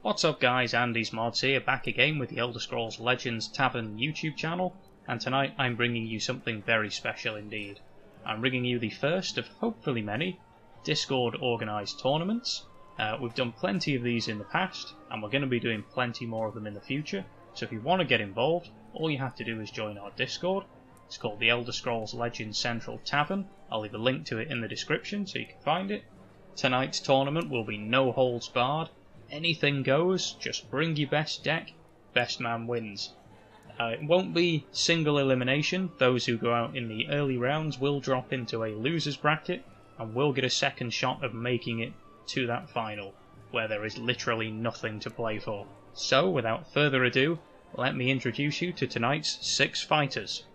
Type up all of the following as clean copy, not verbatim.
What's up guys, Andy's Mods here, back again with the Elder Scrolls Legends Tavern YouTube channel, and tonight I'm bringing you something very special indeed. I'm bringing you the first of hopefully many Discord organised tournaments. We've done plenty of these in the past, and we're going to be doing plenty more of them in the future, so if you want to get involved, all you have to do is join our Discord. It's called the Elder Scrolls Legends Central Tavern. I'll leave a link to it in the description so you can find it. Tonight's tournament will be no holds barred. Anything goes, just bring your best deck, best man wins. It won't be single elimination. Those who go out in the early rounds will drop into a loser's bracket and will get a second shot of making it to that final, where there is literally nothing to play for. So, without further ado, let me introduce you to tonight's 6 fighters.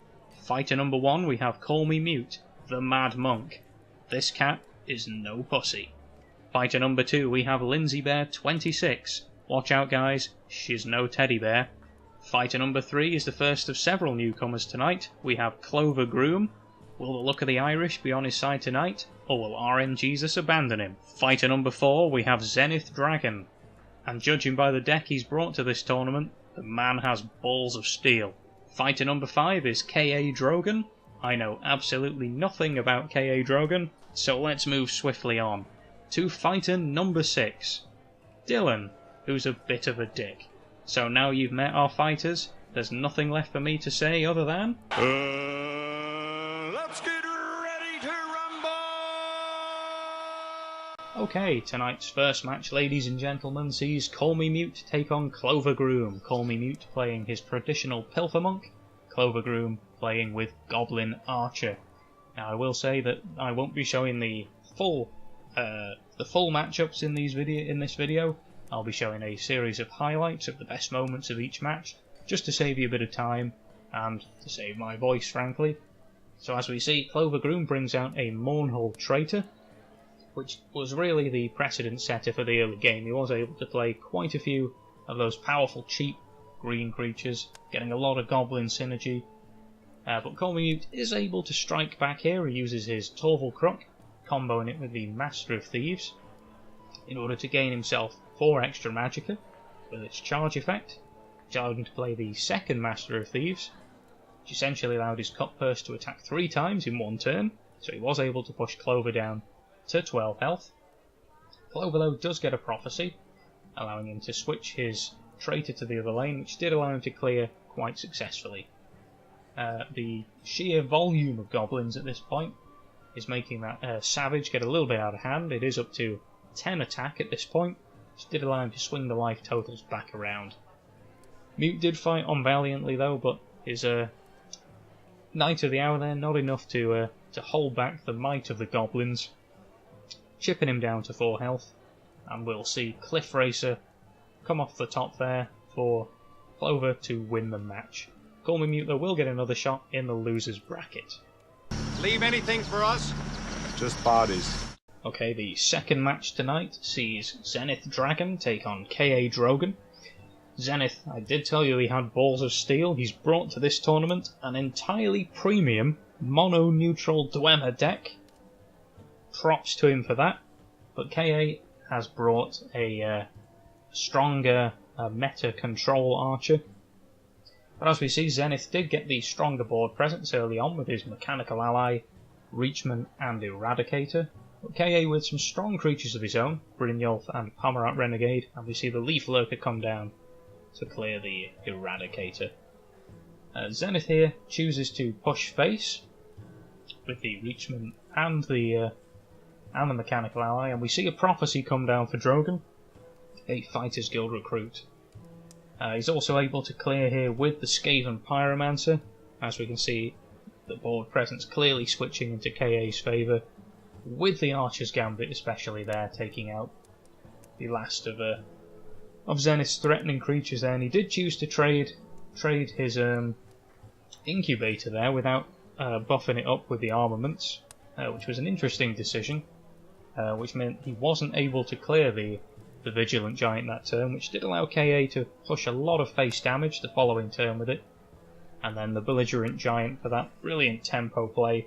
Fighter number 1, we have CallMeMute, the Mad Monk. This cat is no pussy. Fighter number 2, we have Lindsay Bear 26. Watch out guys, she's no teddy bear. Fighter number 3 is the first of several newcomers tonight. We have Clover Groom. Will the luck of the Irish be on his side tonight, or will RN Jesus abandon him? Fighter number 4, we have Zenith Dragon. And judging by the deck he's brought to this tournament, the man has balls of steel. Fighter number 5 is KA Drogon. I know absolutely nothing about KA Drogon, so let's move swiftly on to fighter number 6, Dylan, who's a bit of a dick. So now you've met our fighters, there's nothing left for me to say other than... let's get ready to rumble! Okay, tonight's first match, ladies and gentlemen, sees CallMeMute take on Clover Groom. CallMeMute playing his traditional Pilfer Monk, Clover Groom playing with Goblin Archer. Now I will say that I won't be showing the full matchups in this video. I'll be showing a series of highlights of the best moments of each match, just to save you a bit of time and to save my voice, frankly. So as we see, Clover Groom brings out a Mournhold Traitor, which was really the precedent setter for the early game. He was able to play quite a few of those powerful cheap green creatures, getting a lot of goblin synergy. But CallMeMute is able to strike back here. He uses his Torval Crook, comboing it with the Master of Thieves, in order to gain himself 4 extra magicka with its charge effect, which allowed him to play the second Master of Thieves, which essentially allowed his Cutpurse to attack 3 times in one turn, so he was able to push Clover down to 12 health. Clover though does get a Prophecy, allowing him to switch his Traitor to the other lane, which did allow him to clear quite successfully. The sheer volume of goblins at this point is making that Savage get a little bit out of hand. It is up to 10 attack at this point, which did allow him to swing the life totals back around. Mute did fight on valiantly though, but his Knight of the Hour there, not enough to hold back the might of the goblins, chipping him down to 4 health, and we'll see Cliff Racer come off the top there for Clover to win the match. CallMeMute though will get another shot in the loser's bracket. Leave anything for us? Just bodies. Okay, the second match tonight sees Zenith Dragon take on KA Drogon. Zenith, I did tell you he had balls of steel. He's brought to this tournament an entirely premium mono-neutral Dwemer deck. Props to him for that. But KA has brought a stronger meta control archer. But as we see, Zenith did get the stronger board presence early on with his Mechanical Ally, Reachman and Eradicator. But KA with some strong creatures of his own, Brynjolf and Pomerat Renegade, and we see the Leaf Lurker come down to clear the Eradicator. Zenith here chooses to push face with the Reachman and the Mechanical Ally, and we see a Prophecy come down for Drogon, a Fighters Guild recruit. He's also able to clear here with the Skaven Pyromancer, as we can see the board presence clearly switching into KA's favour, with the Archer's Gambit especially there, taking out the last of Zenith's threatening creatures there, and he did choose to trade his Incubator there without buffing it up with the armaments, which was an interesting decision, which meant he wasn't able to clear the Vigilant Giant that turn, which did allow KA to push a lot of face damage the following turn with it, and then the Belligerent Giant for that brilliant tempo play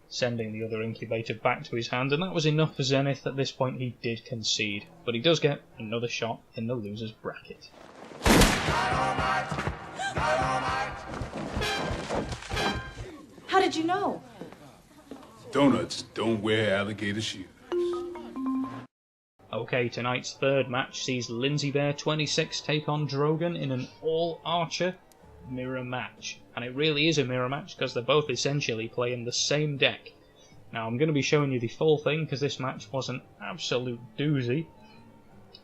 sending the other incubator back to his hand, and that was enough for Zenith. At this point he did concede, but he does get another shot in the loser's bracket. How did you know? Donuts don't wear alligator shoes. Okay, tonight's third match sees Lindsay Bear 26 take on Drogon in an all-Archer mirror match. And it really is a mirror match because they're both essentially playing the same deck. Now I'm going to be showing you the full thing because this match was an absolute doozy.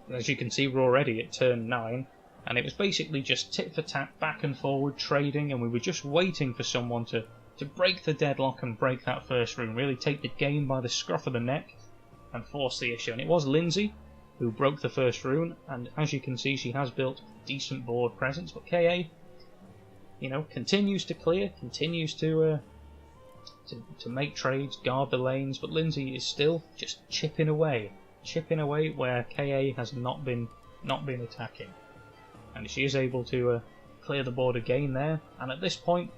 As you can see, we're already at turn 9, and it was basically just tit for tat, back and forward trading, and we were just waiting for someone to break the deadlock and break that first rune, really take the game by the scruff of the neck and force the issue. And it was Lindsay who broke the first rune, and as you can see, she has built decent board presence, but KA, you know, continues to clear, continues to make trades, guard the lanes, but Lindsay is still just chipping away where KA has not been attacking, and she is able to clear the board again there. And at this point,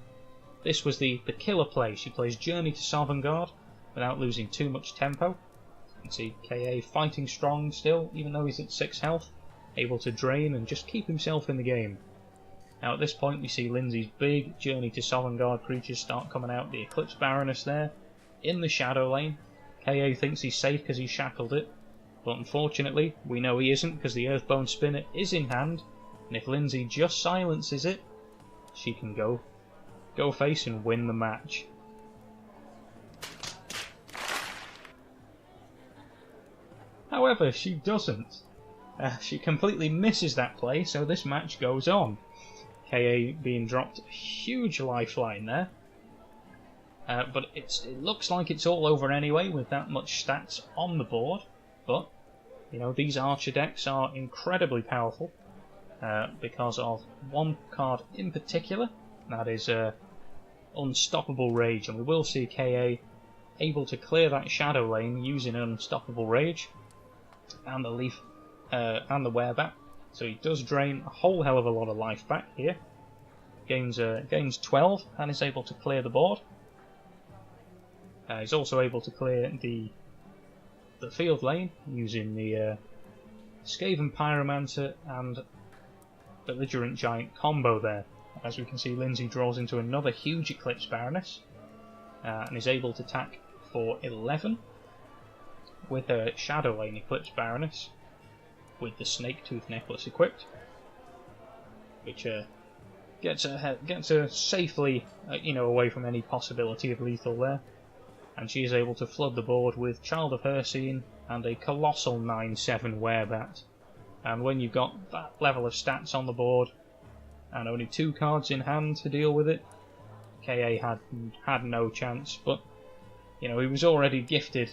this was the killer play. She plays Journey to Sovngarde without losing too much tempo. You can see KA fighting strong still, even though he's at 6 health, able to drain and just keep himself in the game. Now at this point we see Lindsay's big Journey to Sovngarde creatures start coming out. The Eclipse Baroness there in the shadow lane. KA thinks he's safe because he shackled it, but unfortunately we know he isn't because the Earthbone Spinner is in hand, and if Lindsay just silences it, she can go face and win the match. However, she doesn't. She completely misses that play, so this match goes on. KA being dropped a huge lifeline there. But it looks like it's all over anyway with that much stats on the board. But, you know, these Archer decks are incredibly powerful because of one card in particular. That is Unstoppable Rage, and we will see KA able to clear that shadow lane using Unstoppable Rage and the Leaf and the Werebat. So he does drain a whole hell of a lot of life back here. Gains 12 and is able to clear the board. He's also able to clear the field lane using the Skaven Pyromancer and Belligerent Giant combo there. As we can see, Lindsay draws into another huge Eclipse Baroness and is able to attack for 11 with her Shadow Lane Eclipse Baroness with the Snake Tooth Necklace equipped, which gets her safely away from any possibility of lethal there. And she is able to flood the board with Child of Hersine and a colossal 9/7 Werebat. And when you've got that level of stats on the board and only 2 cards in hand to deal with it, KA had no chance. But you know, he was already gifted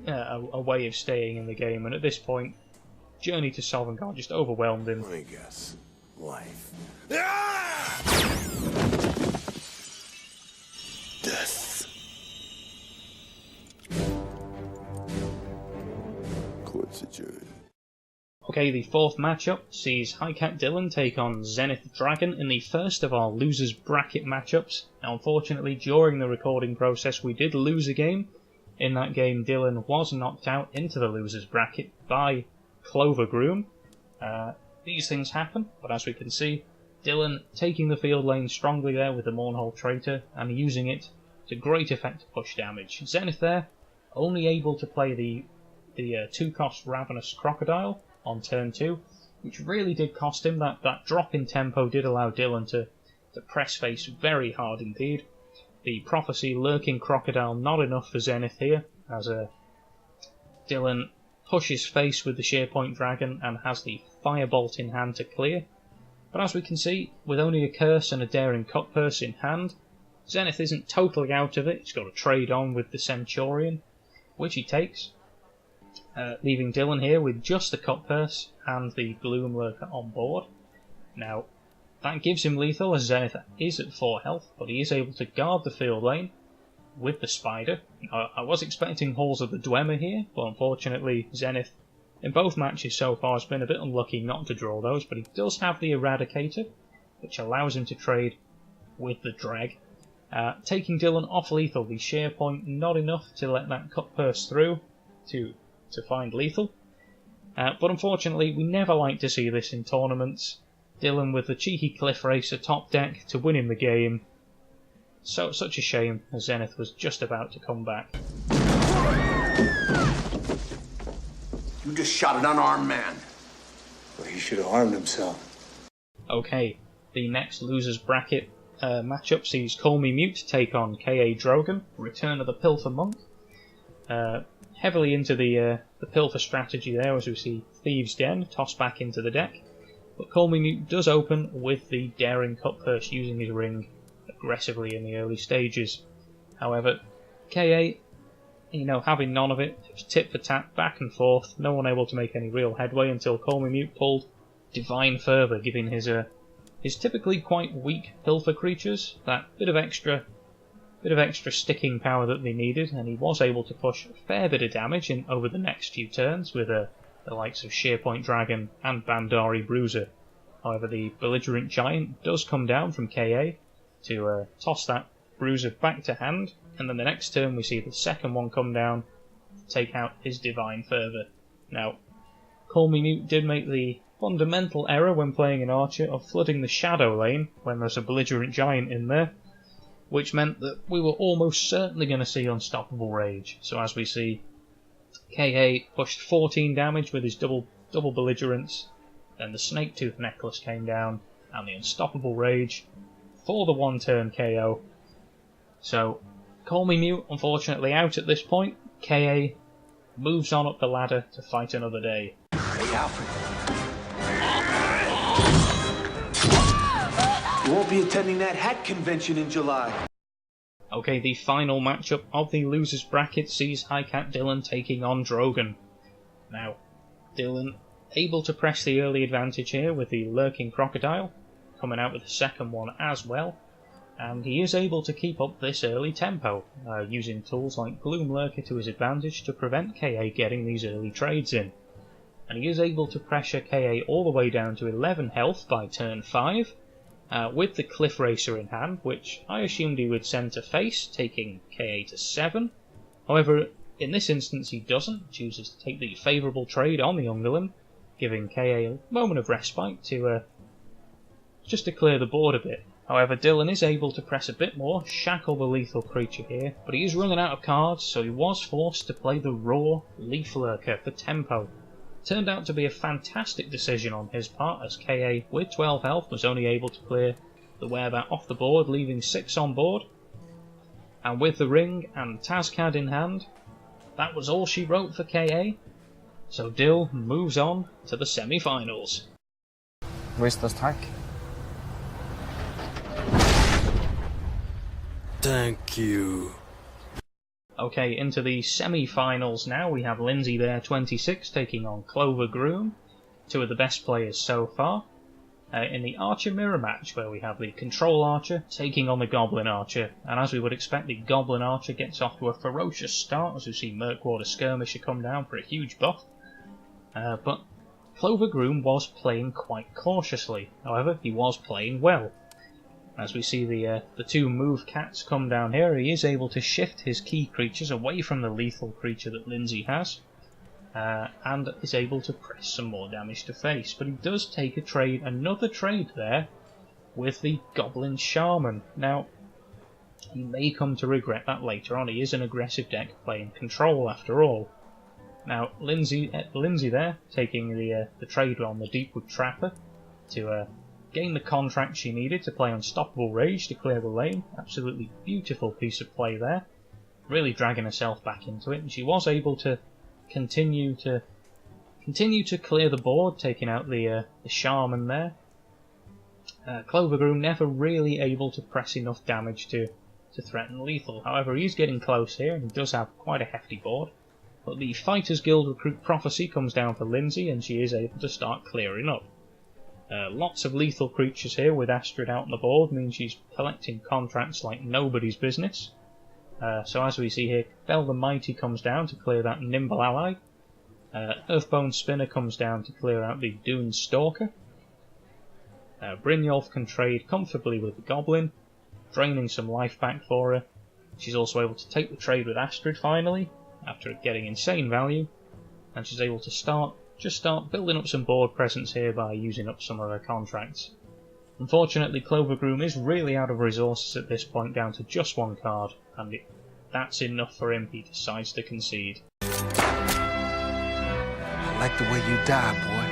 a way of staying in the game, and at this point, Journey to Sovngarde just overwhelmed him. I guess life. Death. Court's adjourned. Okay, the fourth matchup sees HighCatDylan take on Zenith Dragon in the first of our losers bracket matchups. Now, unfortunately, during the recording process, we did lose a game. In that game, Dylan was knocked out into the losers bracket by Clover Groom. These things happen, but as we can see, Dylan taking the field lane strongly there with the Mournhold Traitor and using it to great effect to push damage. Zenith there, only able to play the 2-cost Ravenous Crocodile on turn 2, which really did cost him. That drop in tempo did allow Dylan to press face very hard indeed. The Prophecy Lurking Crocodile not enough for Zenith here, as Dylan pushes face with the Shearpoint Dragon and has the Firebolt in hand to clear. But as we can see, with only a Curse and a Daring Cutpurse in hand, Zenith isn't totally out of it. He's got to trade on with the Centurion, which he takes, leaving Dylan here with just the Cutpurse and the Gloom Lurker on board. Now, that gives him lethal as Zenith is at 4 health, but he is able to guard the field lane with the Spider. I was expecting Halls of the Dwemer here, but unfortunately Zenith in both matches so far has been a bit unlucky not to draw those, but he does have the Eradicator, which allows him to trade with the Dreg. Taking Dylan off lethal, the shear point not enough to let that cut purse through to find lethal. But unfortunately, we never like to see this in tournaments. Dylan with the cheeky cliff racer top deck to win him the game. So such a shame, as Zenith was just about to come back. You just shot an unarmed man. Well, he should have harmed himself. Okay, the next losers bracket matchup sees CallMeMute take on KA Drogon, Return of the Pilfer Monk. Heavily into the Pilfer strategy there, as we see Thieves' Den tossed back into the deck. But CallMeMute does open with the Daring Cut Purse using his ring aggressively in the early stages. However, KA, having none of it, was tit for tat, back and forth, no one able to make any real headway until CallMeMute pulled Divine Fervour, giving his typically quite weak Pilfer creatures that bit of extra sticking power that they needed, and he was able to push a fair bit of damage in over the next few turns with the likes of Shearpoint Dragon and Bandari Bruiser. However, the Belligerent Giant does come down from KA to toss that Bruiser back to hand, and then the next turn we see the second one come down to take out his Divine Fervour. Now, CallMeMute did make the fundamental error when playing an Archer of flooding the Shadow lane when there's a Belligerent Giant in there, which meant that we were almost certainly going to see Unstoppable Rage. So as we see, KA pushed 14 damage with his double Belligerence, then the Snake Tooth Necklace came down, and the Unstoppable Rage for the one-turn KO. So, CallMeMute unfortunately out at this point. KA moves on up the ladder to fight another day. Hey, Alfred. You won't be attending that hat convention in July. Okay, the final matchup of the losers bracket sees HighCatDylan taking on Drogon. Now, Dylan able to press the early advantage here with the Lurking Crocodile, coming out with the second one as well, and he is able to keep up this early tempo, using tools like Gloom Lurker to his advantage to prevent KA getting these early trades in. And he is able to pressure KA all the way down to 11 health by turn 5, with the Cliff Racer in hand, which I assumed he would send to face, taking KA to 7. However, in this instance he doesn't, chooses to take the favourable trade on the Ungolin, giving KA a moment of respite to just to clear the board a bit. However, Dylan is able to press a bit more, shackle the lethal creature here, but he is running out of cards, so he was forced to play the raw Leaf Lurker for tempo. Turned out to be a fantastic decision on his part, as KA, with 12 health, was only able to clear the Werebat off the board, leaving 6 on board. And with the ring and Tazcad in hand, that was all she wrote for KA. So Dill moves on to the semi-finals. Where's the stack? Thank you. Okay, into the semi-finals now. We have Lindsay there, 26, taking on Clover Groom, two of the best players so far. In the Archer mirror match, where we have the Control Archer taking on the Goblin Archer, and as we would expect, the Goblin Archer gets off to a ferocious start, as we see Murkwater Skirmisher come down for a huge buff. But Clover Groom was playing quite cautiously. However, he was playing well. As we see the two move cats come down here, he is able to shift his key creatures away from the lethal creature that Lindsay has, and is able to press some more damage to face. But he does take another trade there, with the Goblin Shaman. Now, he may come to regret that later on. He is an aggressive deck playing control after all. Now, Lindsay there, taking the trade on the Deepwood Trapper to gain the contract she needed to play Unstoppable Rage to clear the lane. Absolutely beautiful piece of play there. Really dragging herself back into it, and she was able to continue to clear the board, taking out the Shaman there. Clover Groom never really able to press enough damage to threaten lethal. However, he's getting close here, and he does have quite a hefty board. But the Fighters Guild Recruit Prophecy comes down for Lindsay, and she is able to start clearing up. Lots of lethal creatures here with Astrid out on the board means she's collecting contracts like nobody's business. So as we see here, Bell the Mighty comes down to clear that Nimble Ally. Earthbone Spinner comes down to clear out the Dune Stalker. Brynjolf can trade comfortably with the Goblin. draining some life back for her. She's also able to take the trade with Astrid finally, after getting insane value, and she's able to start building up some board presence here by using up some of her contracts. Unfortunately, Clover Groom is really out of resources at this point, down to just one card, and that's enough for him. He decides to concede. I like the way you die, boy.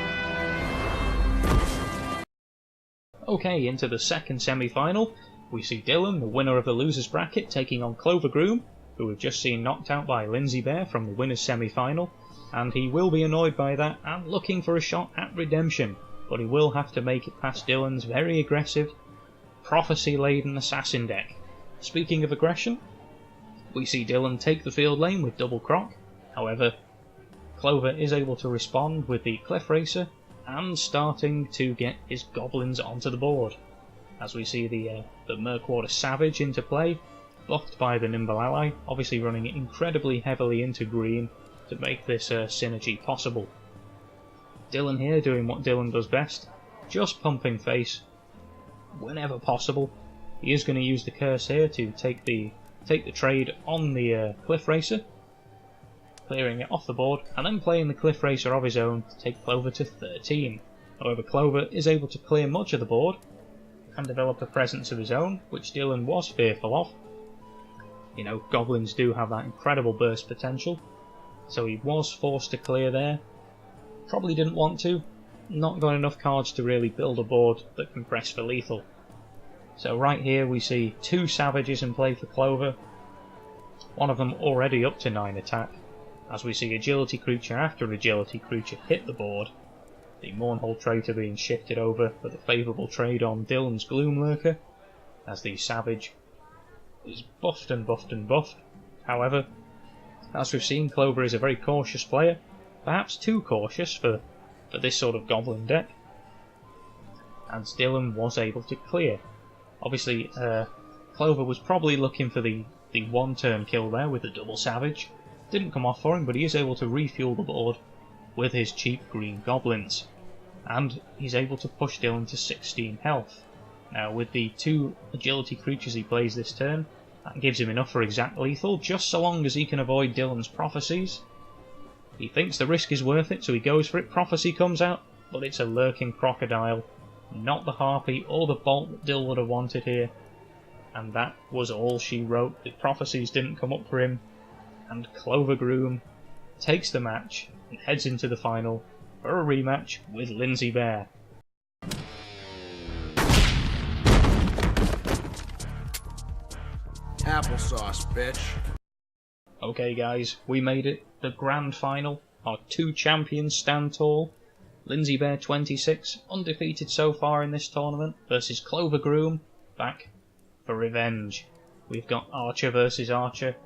Okay, into the second semi-final, we see Dylan, the winner of the losers bracket, taking on Clover Groom, who we've just seen knocked out by Lindsay Bear from the winners semi-final, and he will be annoyed by that and looking for a shot at redemption, but he will have to make it past Dylan's very aggressive, prophecy-laden assassin deck. Speaking of aggression, we see Dylan take the field lane with double croc. However, Clover is able to respond with the Cliff Racer and starting to get his goblins onto the board, as we see the Murkwater Savage into play, buffed by the Nimble Ally, obviously running incredibly heavily into green to make this synergy possible. Dylan here doing what Dylan does best, just pumping face whenever possible. He is going to use the curse here to take the trade on the Cliff Racer, clearing it off the board, and then playing the Cliff Racer of his own to take Clover to 13. However, Clover is able to clear much of the board and develop a presence of his own, which Dylan was fearful of. You know, goblins do have that incredible burst potential, so he was forced to clear there. Probably didn't want to, not got enough cards to really build a board that can press for lethal. So right here we see two Savages in play for Clover, one of them already up to 9 attack, as we see Agility creature after Agility creature hit the board, the Mournhold Traitor being shifted over for the favourable trade on Dylan's Gloom Lurker, as the Savage is buffed and buffed and buffed. However, as we've seen, Clover is a very cautious player, perhaps too cautious for this sort of goblin deck, and Dylan was able to clear. Obviously, Clover was probably looking for the one-turn kill there with the double Savage. Didn't come off for him, but he is able to refuel the board with his cheap green goblins, and he's able to push Dylan to 16 health. Now, with the 2 agility creatures he plays this turn, that gives him enough for exact lethal, just so long as he can avoid Dylan's prophecies. He thinks the risk is worth it, so he goes for it. Prophecy comes out, but it's a lurking crocodile, not the harpy or the bolt that Dylan would have wanted here. And that was all she wrote. The prophecies didn't come up for him, and Clover Groom takes the match and heads into the final for a rematch with Lindsay Bear. Applesauce, bitch. Okay guys, we made it. The grand final. Our 2 champions stand tall. Lindsay Bear 26, undefeated so far in this tournament, versus Clover Groom, back for revenge. We've got Archer versus Archer,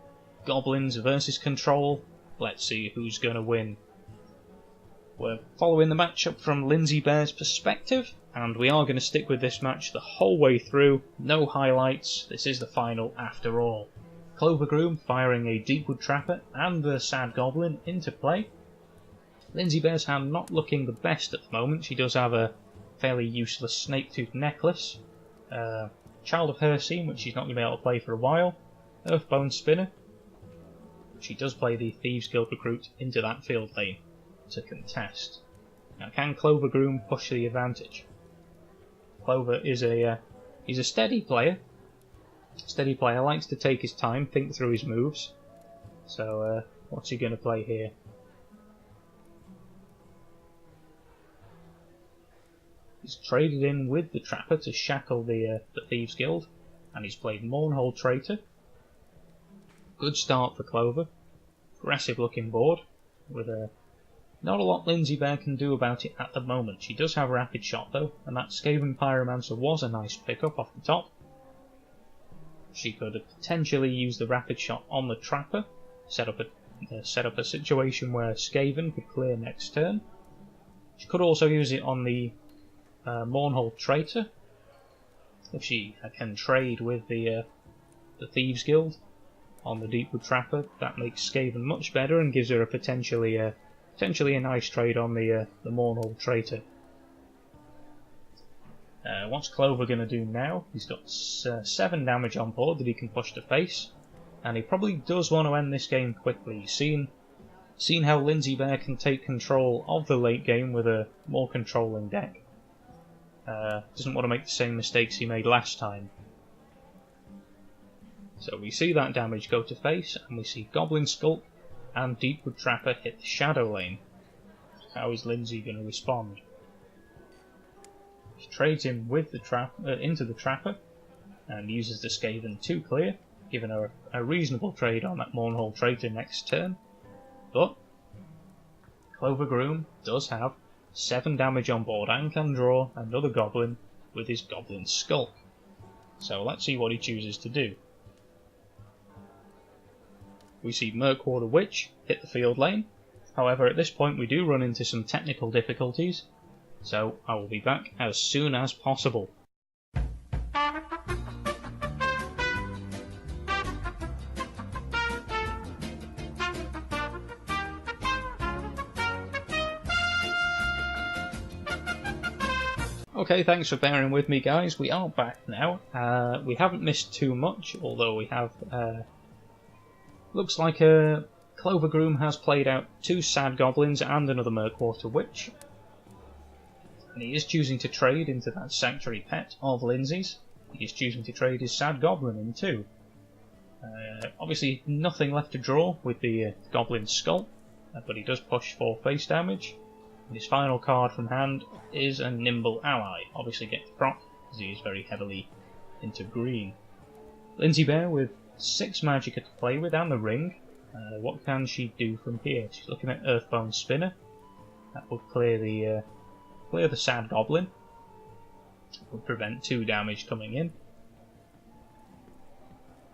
Goblins versus Control. Let's see who's going to win. We're following the matchup from Lindsay Bear's perspective, and we are going to stick with this match the whole way through. No highlights, this is the final after all. Clover Groom firing a Deepwood Trapper and the Sad Goblin into play. Lindsay Bear's hand not looking the best at the moment. She does have a fairly useless Snake-Tooth Necklace, Child of Hercene, which she's not going to be able to play for a while, Earthbone Spinner. She does play the Thieves Guild Recruit into that field lane to contest. Now, can Clover Groom push the advantage? Clover is he's a steady player. Steady player, likes to take his time, think through his moves. So, what's he going to play here? He's traded in with the Trapper to shackle the Thieves Guild, and he's played Mournhold Traitor. Good start for Clover. Aggressive looking board, with not a lot Lindsay Bear can do about it at the moment. She does have Rapid Shot though, and that Skaven Pyromancer was a nice pickup off the top. She could potentially use the Rapid Shot on the Trapper, set up a situation where Skaven could clear next turn. She could also use it on the Mournhold Traitor, if she can trade with the Thieves Guild on the Deepwood Trapper. That makes Skaven much better and gives her a potentially a nice trade on the Mournhold Traitor. What's Clover going to do now? He's got 7 damage on board that he can push to face, and he probably does want to end this game quickly. He's seen how Lindsay Bear can take control of the late game with a more controlling deck. Doesn't want to make the same mistakes he made last time. So we see that damage go to face, and we see Goblin Skulk and Deepwood Trapper hit the Shadow Lane. How is Lindsay going to respond? She trades him with the into the Trapper, and uses the Skaven to clear, giving her a reasonable trade on that Mournhold Traitor next turn. But Clover Groom does have 7 damage on board and can draw another Goblin with his Goblin Skulk. So let's see what he chooses to do. We see Murkwater Witch hit the field lane. However, at this point we do run into some technical difficulties, so I will be back as soon as possible. Okay, thanks for bearing with me, guys. We are back now. We haven't missed too much, although we have... looks like Clover Groom has played out 2 Sad Goblins and another Murkwater Witch. And he is choosing to trade into that Sanctuary Pet of Lindsay's. He is choosing to trade his Sad Goblin in too. Obviously nothing left to draw with the Goblin Skull, but he does push for face damage. And his final card from hand is a Nimble Ally. Obviously gets proc, because he is very heavily into green. Lindsay Bear with 6 Magicka to play with and the ring. What can she do from here? She's looking at Earthbone Spinner. That would clear the Sad Goblin. Would prevent 2 damage coming in.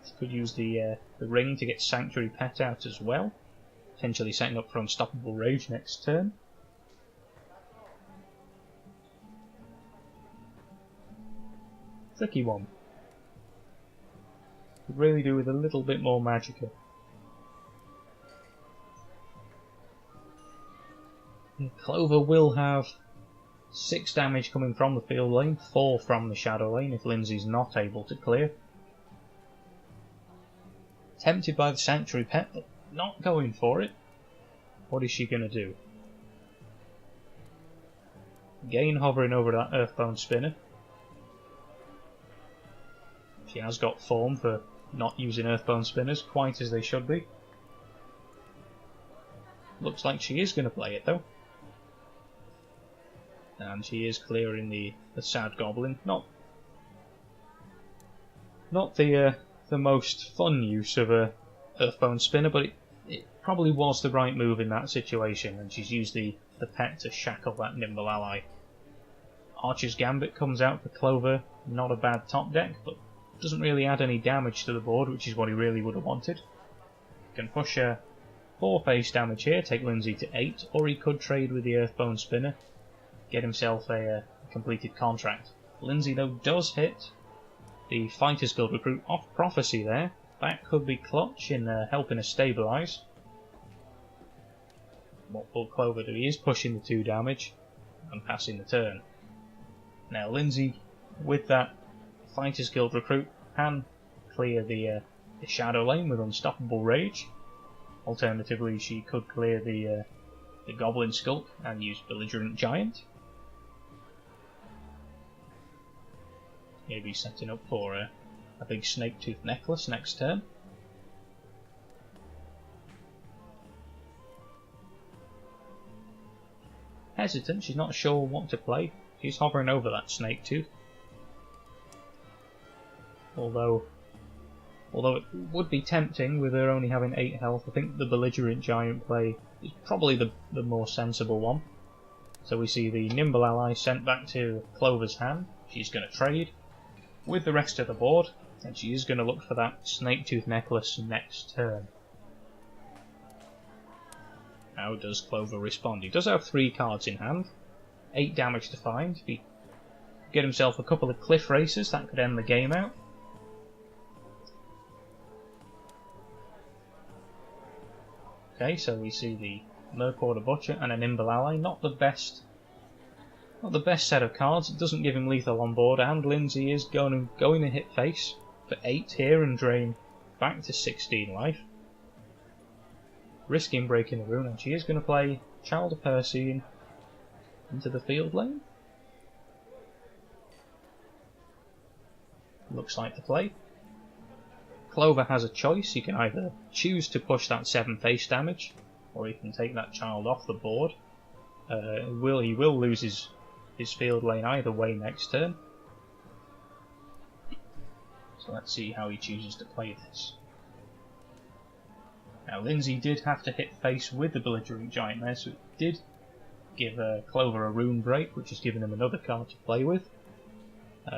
She could use the ring to get Sanctuary Pet out as well, potentially setting up for Unstoppable Rage next turn. Tricky one. Could really do with a little bit more Magicka. Clover will have 6 damage coming from the field lane, 4 from the shadow lane if Lindsay's not able to clear. Tempted by the Sanctuary Pet, but not going for it. What is she going to do? Again hovering over that Earthbone Spinner. She has got form for not using Earthbone Spinners quite as they should be. Looks like she is going to play it though. And she is clearing the Sad Goblin. Not the most fun use of a Earthbone Spinner, but it probably was the right move in that situation, and she's used the pet to shackle that Nimble Ally. Archer's Gambit comes out for Clover. Not a bad top deck, but doesn't really add any damage to the board, which is what he really would have wanted. Can push 4 face damage here, take Lindsay to 8, or he could trade with the Earthbone Spinner, get himself a completed contract. Lindsay though does hit the Fighters Guild recruit off Prophecy there. That could be clutch in helping us stabilise. What will Clover do? He is pushing the 2 damage and passing the turn. Now Lindsay, with that Fighters Guild recruit, can clear the shadow lane with Unstoppable Rage. Alternatively, she could clear the Goblin Skulk and use Belligerent Giant. Maybe setting up for a big Snake Tooth Necklace next turn. Hesitant, she's not sure what to play. She's hovering over that Snake Tooth. Although it would be tempting with her only having 8 health, I think the Belligerent Giant play is probably the more sensible one. So we see the Nimble Ally sent back to Clover's hand. She's going to trade with the rest of the board, and she is going to look for that Snake Tooth Necklace next turn. How does Clover respond? He does have 3 cards in hand, 8 damage to find. If he get himself a couple of Cliff Racers, that could end the game out. Okay, so we see the Murkwater Butcher and a Nimble Ally. Not the best Not the best set of cards. It doesn't give him lethal on board, and Lindsay is going to hit face for 8 here and drain back to 16 life, risking breaking the rune, and she is going to play Child of Persine into the field lane. Looks like the play. Clover has a choice. He can either choose to push that 7 face damage, or he can take that child off the board. He will lose his field lane either way next turn. So let's see how he chooses to play this. Now Lindsay did have to hit face with the belligerent giant there, so it did give Clover a rune break, which has given him another card to play with,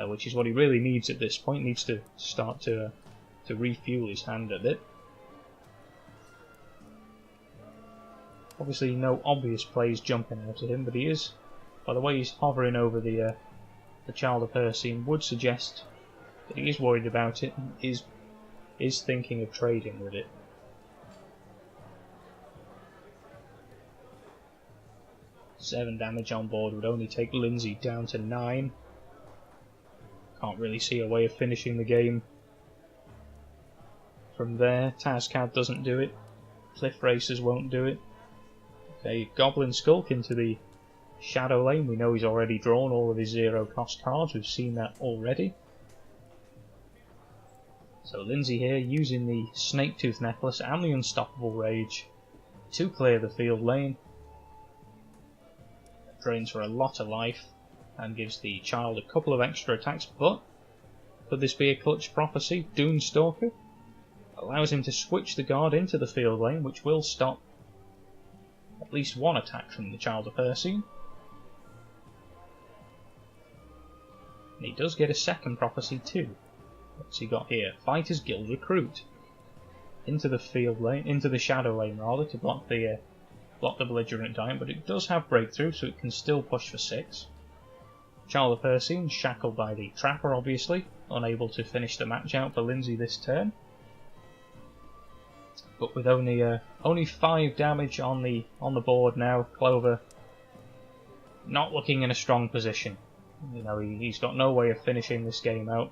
which is what he really needs at this point. He needs to start to refuel his hand a bit. Obviously no obvious plays jumping out at him, but he is, by the way he's hovering over the Child of Persine, would suggest that he is worried about it and is thinking of trading with it. Seven damage on board would only take Lindsay down to 9. Can't really see a way of finishing the game from there. Tazcad doesn't do it. Cliff Racers won't do it. Okay, Goblin Skulk into the Shadow Lane. We know he's already drawn all of his 0 cost cards. We've seen that already. So Lindsay here using the Snaketooth Necklace and the Unstoppable Rage to clear the field lane. Drains for a lot of life and gives the child a couple of extra attacks, but could this be a clutch prophecy? Doomstalker allows him to switch the guard into the field lane, which will stop at least one attack from the Child of Persine. And he does get a second prophecy too. What's he got here? Fighters Guild Recruit into the field lane, into the shadow lane rather, to block the belligerent giant, but it does have breakthrough, so it can still push for 6. Child of Persine shackled by the Trapper, obviously, unable to finish the match out for Lindsay this turn. But with only 5 damage on the board now, Clover not looking in a strong position. You know, he's got no way of finishing this game out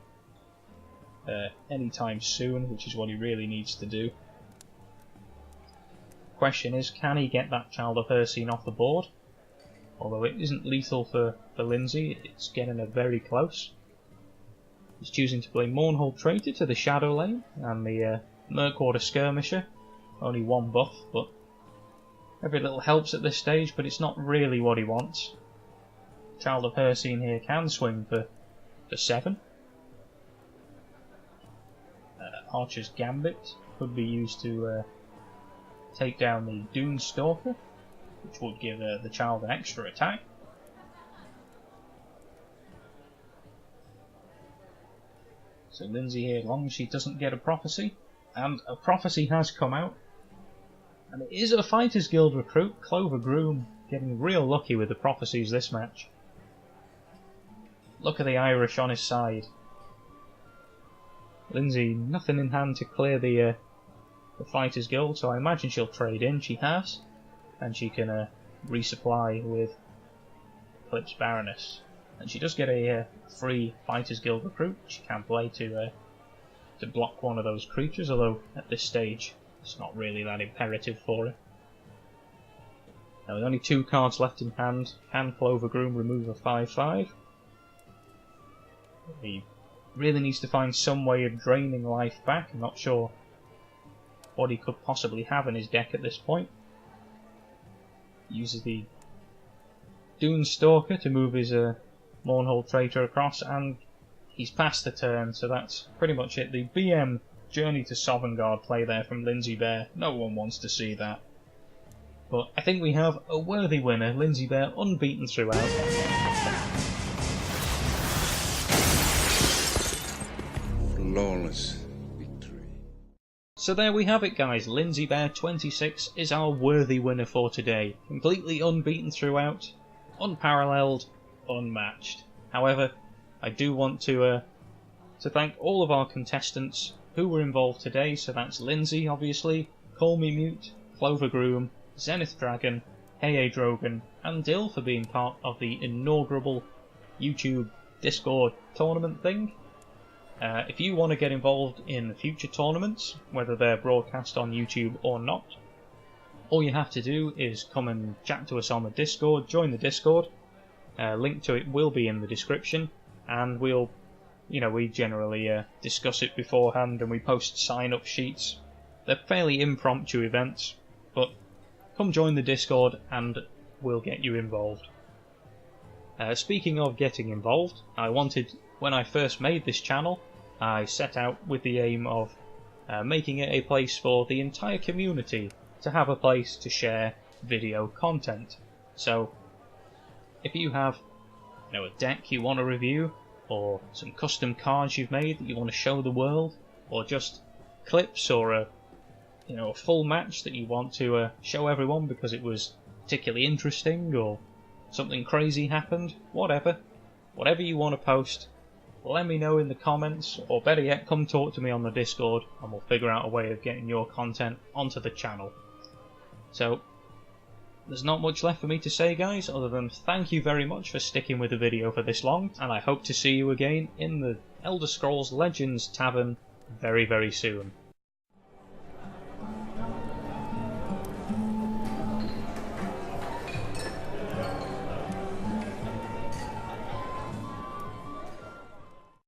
anytime soon, which is what he really needs to do. Question is, can he get that Child of Persine off the board? Although it isn't lethal for Lindsay, it's getting her very close. He's choosing to play Mournhold Traitor to the Shadow Lane and the Murkwater Skirmisher. Only 1 buff, but every little helps at this stage, but it's not really what he wants. Child of Persine here can swing for 7. Archer's Gambit could be used to take down the Doomstalker, which would give the child an extra attack. So Lindsay here, as long as she doesn't get a prophecy, and a prophecy has come out, and it is a Fighters Guild recruit. Clover Groom getting real lucky with the prophecies this match. Look at the Irish on his side. Lindsay nothing in hand to clear the Fighters Guild, so I imagine she'll trade in. She has, and she can resupply with Eclipse Baroness. And she does get a free Fighters Guild recruit she can play to block one of those creatures, although at this stage it's not really that imperative for her. Now with only 2 cards left in hand, can Clover Groom remove a 5/5? He really needs to find some way of draining life back. I'm not sure what he could possibly have in his deck at this point. He uses the Doomstalker to move his Mournhold Traitor across, and he's past the turn, so that's pretty much it. The BM Journey to Sovngarde play there from Lindsay Bear. No one wants to see that. But I think we have a worthy winner. Lindsay Bear unbeaten throughout. Flawless victory. So there we have it, guys. Lindsay Bear 26 is our worthy winner for today. Completely unbeaten throughout, unparalleled, unmatched. However, I do want to thank all of our contestants who were involved today. So that's Lindsay, obviously, CallMeMute, Clover Groom, Zenith Dragon, Drogon, and Dill for being part of the inaugural YouTube Discord tournament thing. If you want to get involved in future tournaments, whether they're broadcast on YouTube or not, all you have to do is come and chat to us on the Discord, join the Discord. Link to it will be in the description, and we generally discuss it beforehand and we post sign-up sheets. They're fairly impromptu events, but come join the Discord and we'll get you involved. Speaking of getting involved, when I first made this channel, I set out with the aim of making it a place for the entire community to have a place to share video content. So, if you have a deck you want to review, or some custom cards you've made that you want to show the world, or just clips or a full match that you want to show everyone because it was particularly interesting or something crazy happened, whatever you want to post, let me know in the comments, or better yet, come talk to me on the Discord and we'll figure out a way of getting your content onto the channel. So, there's not much left for me to say, guys, other than thank you very much for sticking with the video for this long, and I hope to see you again in the Elder Scrolls Legends Tavern very, very soon.